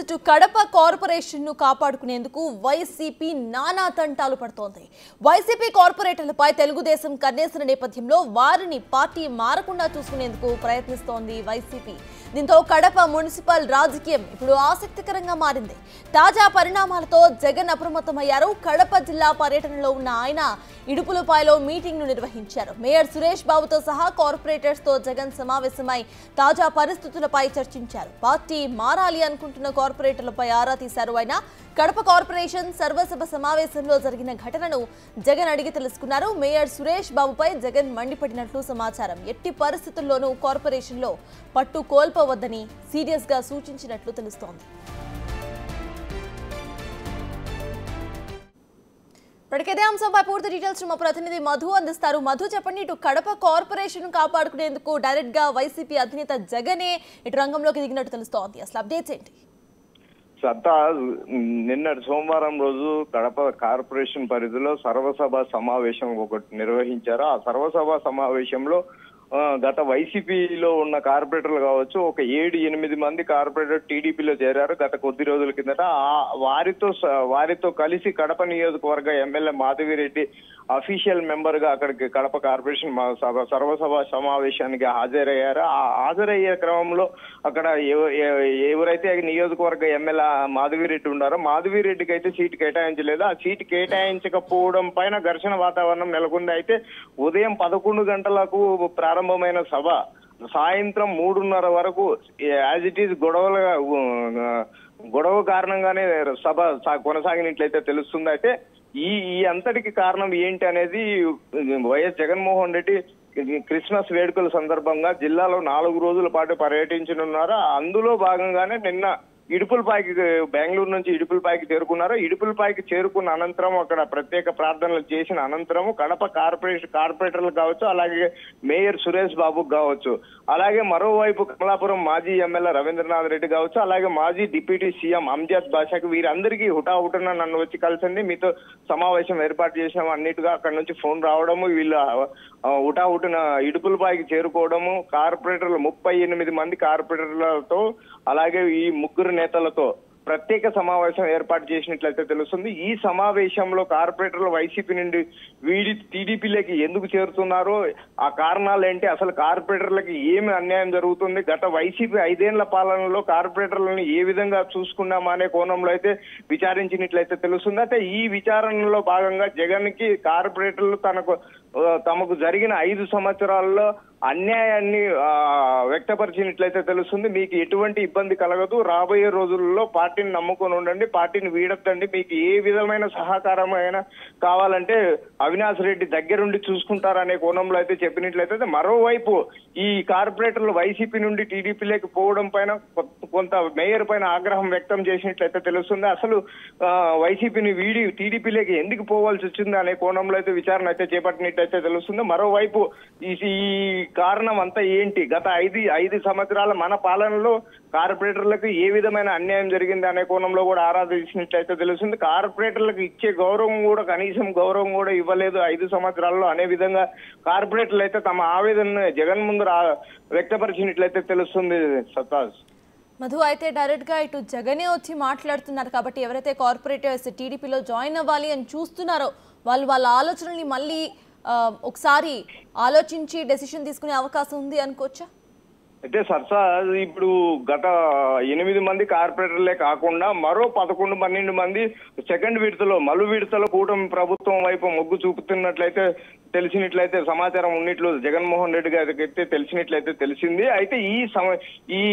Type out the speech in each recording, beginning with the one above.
ఇటు కడప కార్పొరేషన్ ను కాపాడుకునేందుకు వైసీపీ నానా తంటాలు పడుతోంది. వైసీపీ కార్పొరేటర్లపై తెలుగుదేశం కన్నేసిన నేపథ్యంలో వారిని పార్టీ మారకుండా చూసుకునేందుకు ప్రయత్నిస్తోంది వైసీపీ. దీంతో కడప మున్సిపల్ రాజకీయం ఇప్పుడు ఆసక్తికరంగా మారింది. తాజా పరిణామాలతో జగన్ అప్రమత్తమయ్యారు. కడప జిల్లా పర్యటనలో ఉన్న ఆయన ఇడుపులపాయలో మీటింగ్ ను నిర్వహించారు. మేయర్ సురేష్ బాబుతో సహా కార్పొరేటర్స్ తో జగన్ సమావేశమై తాజా పరిస్థితులపై చర్చించారు. పార్టీ మారాలి అనుకుంటున్న కార్పొరేటర్లపై ఆరా తీశారు. ఆయన కడప కార్పొరేషన్ సర్వసభ సమావేశంలో జరిగిన ఘటనను జగన్ అడిగి తెలుసుకున్నారు. మేయర్ సురేష్ బాబుపై జగన్ మండిపడినట్లు సమాచారం. ఎట్టి పరిస్థితుల్లోనూ కార్పొరేషన్ లో పట్టు కోల్పోవద్దని సీరియస్ గా సూచించినట్లు తెలుస్తోంది. ఇదే అంశంపై పూర్తి డీటెయిల్స్ మా ప్రతినిధి మధు అందిస్తారు. మధు, చెప్పండి. ఇటు కడప కార్పొరేషన్ కాపాడుకునేందుకు డైరెక్ట్ గా వైసీపీ అధినేత జగనే ఇటు రంగంలోకి దిగినట్టు తెలుస్తోంది. అసలు అప్డేట్స్ ఏంటి? సత్తా నిన్నటి సోమవారం రోజు కడప కార్పొరేషన్ పరిధిలో సర్వసభ సమావేశం ఒకటి నిర్వహించారు. ఆ సర్వసభ సమావేశంలో గత వైసీపీలో ఉన్న కార్పొరేటర్లు కావచ్చు, ఒక 7-8 మంది కార్పొరేటర్ టీడీపీలో చేరారు గత కొద్ది రోజుల కిందట. వారితో కలిసి కడప నియోజకవర్గ ఎమ్మెల్యే మాధవిరెడ్డి అఫీషియల్ మెంబర్ గా అక్కడికి కడప కార్పొరేషన్ సర్వసభ సమావేశానికి హాజరయ్యారు. ఆ హాజరయ్యే క్రమంలో అక్కడ ఎవరైతే నియోజకవర్గ ఎమ్మెల్యే మాధవిరెడ్డి ఉన్నారో మాధవిరెడ్డికి అయితే సీటు కేటాయించలేదు. ఆ సీటు కేటాయించకపోవడం పైన ఘర్షణ వాతావరణం నెలకొంది. అయితే ఉదయం 11 గంటలకు ప్రారంభమైన సభ సాయంత్రం 3:30 వరకు యాజ్ ఇట్ ఈజ్ గొడవ కారణంగానే సభ కొనసాగినట్లయితే తెలుస్తుంది. అయితే ఈ అంతటికి కారణం ఏంటి అనేది వైఎస్ జగన్మోహన్ రెడ్డి క్రిస్మస్ వేడుకల సందర్భంగా జిల్లాలో 4 రోజుల పాటు పర్యటించనున్నారు. అందులో భాగంగానే నిన్న ఇడుపులపాయకి బెంగళూరు నుంచి ఇడుపులపాయకి చేరుకున్నారు. ఇడుపులపాయకి చేరుకున్న అనంతరం అక్కడ ప్రత్యేక ప్రార్థనలు చేసిన అనంతరం కడప కార్పొరేటర్లు కావచ్చు, అలాగే మేయర్ సురేష్ బాబుకు కావచ్చు, అలాగే మరోవైపు కమలాపురం మాజీ ఎమ్మెల్యే రవీంద్రనాథ్ రెడ్డి కావచ్చు, అలాగే మాజీ డిప్యూటీ సీఎం అంజద్ బాషాకి వీరందరికీ హుటాహుటన నన్ను వచ్చి కలిసింది, మీతో సమావేశం ఏర్పాటు చేసాము అన్నిటిగా అక్కడ నుంచి ఫోన్ రావడము, వీళ్ళు హుటాహుటన ఇడుపులపాయకి చేరుకోవడము, కార్పొరేటర్లు 38 మంది కార్పొరేటర్లతో అలాగే ఈ 3 నేతలతో ప్రత్యేక సమావేశం ఏర్పాటు చేసినట్లయితే తెలుస్తుంది. ఈ సమావేశంలో కార్పొరేటర్లు వైసీపీ నుండి వీడి టీడీపీలోకి ఎందుకు చేరుతున్నారో, ఆ కారణాలు ఏంటి, అసలు కార్పొరేటర్లకి ఏమి అన్యాయం జరుగుతుంది, గత వైసీపీ 5 ఏళ్ల పాలనలో కార్పొరేటర్లను ఏ విధంగా చూసుకున్నామా అనే కోణంలో అయితే విచారించినట్లయితే తెలుస్తుంది. అయితే ఈ విచారణలో భాగంగా జగన్ కి కార్పొరేటర్లు తమకు జరిగిన 5 సంవత్సరాల్లో అన్యాయాన్ని వ్యక్తపరిచినట్లయితే తెలుస్తుంది. మీకు ఎటువంటి ఇబ్బంది కలగదు, రాబోయే రోజుల్లో పార్టీని నమ్ముకొని ఉండండి, పార్టీని వీడొద్దండి, మీకు ఏ విధమైన సహకారం అయినా కావాలంటే అవినాష్ రెడ్డి దగ్గరుండి చూసుకుంటారనే కోణంలో అయితే చెప్పినట్లయితే, మరోవైపు ఈ కార్పొరేటర్లు వైసీపీ నుండి టీడీపీలోకి పోవడం పైన కొంత మేయర్ పైన ఆగ్రహం వ్యక్తం చేసినట్లయితే తెలుస్తుంది. అసలు వైసీపీని వీడి టీడీపీలోకి ఎందుకు పోవాల్సి వచ్చింది అనే కోణంలో అయితే విచారణ అయితే చేపట్టినట్టయితే తెలుస్తుంది. మరోవైపు ఈ కారణం అంతా ఏంటి, గత 5 సంవత్సరాల మన పాలనలో కార్పొరేటర్లకు ఏ విధమైన అన్యాయం జరిగింది అనే కోణంలో కూడా ఆరాధించినట్లయితే తెలుస్తుంది. కార్పొరేటర్లకు ఇచ్చే గౌరవం కూడా, కనీసం గౌరవం కూడా ఇవ్వలేదు 5 సంవత్సరాల్లో అనే విధంగా కార్పొరేటర్లు అయితే తమ ఆవేదనను జగన్ ముందు వ్యక్తపరిచినట్లయితే తెలుస్తుంది. సత్తాజ్ మధు, అయితే డైరెక్ట్ గా ఇటు జగనే వచ్చి మాట్లాడుతున్నారు కాబట్టి ఎవరైతే కార్పొరేటర్స్ టీడీపీలో జాయిన్ అవ్వాలి అని చూస్తున్నారో వాళ్ళ ఆలోచనల్ని మళ్ళీ ఒకసారి ఆలోచించి డెసిషన్ తీసుకునే అవకాశం ఉంది అనుకోవచ్చా? అయితే సర్సా ఇప్పుడు గత 8 మంది కార్పొరేటర్లే కాకుండా మరో 11-12 మంది సెకండ్ విడతలో మలు విడతలో కూటమి ప్రభుత్వం వైపు మొగ్గు చూపుతున్నట్లయితే తెలిసినట్లయితే సమాచారం ఉన్నట్లు జగన్మోహన్ రెడ్డి గారికి అయితే తెలిసినట్లయితే తెలిసింది. అయితే ఈ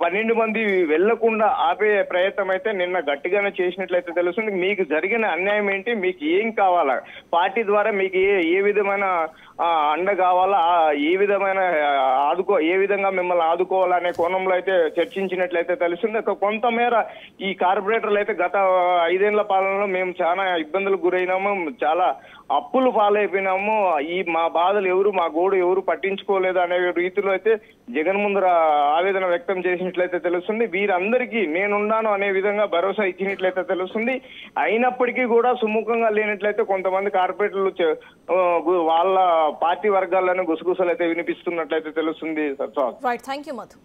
12 మంది వెళ్లకుండా ఆపే ప్రయత్నం అయితే నిన్న గట్టిగానే చేసినట్లయితే తెలుస్తుంది. మీకు జరిగిన అన్యాయం ఏంటి, మీకు ఏం కావాలా, పార్టీ ద్వారా మీకు ఏ విధమైన అండ కావాలా, ఏ విధమైన ఏ విధంగా మిమ్మల్ని ఆదుకోవాలనే కోణంలో అయితే చర్చించినట్లయితే తెలుస్తుంది. కొంతమేర ఈ కార్పొరేటర్లు అయితే గత 5 ఏళ్ల పాలనలో మేము చాలా ఇబ్బందులకు గురైనాము, చాలా అప్పులు పాలైపోయినాము, మా బాధలు ఎవరు, మా గోడు ఎవరు పట్టించుకోలేదు అనే రీతిలో అయితే జగన్ ముందర ఆవేదన వ్యక్తం చేసినట్లయితే తెలుస్తుంది. వీరందరికీ నేనున్నాను అనే విధంగా భరోసా ఇచ్చినట్లయితే తెలుస్తుంది. అయినప్పటికీ కూడా సుముఖంగా లేనట్లయితే కొంతమంది కార్పొరేటర్లు వాళ్ళ పార్టీ వర్గాలను గుసగుసలు అయితే వినిపిస్తున్నట్లయితే తెలుస్తుంది. Right, thank you Madhu.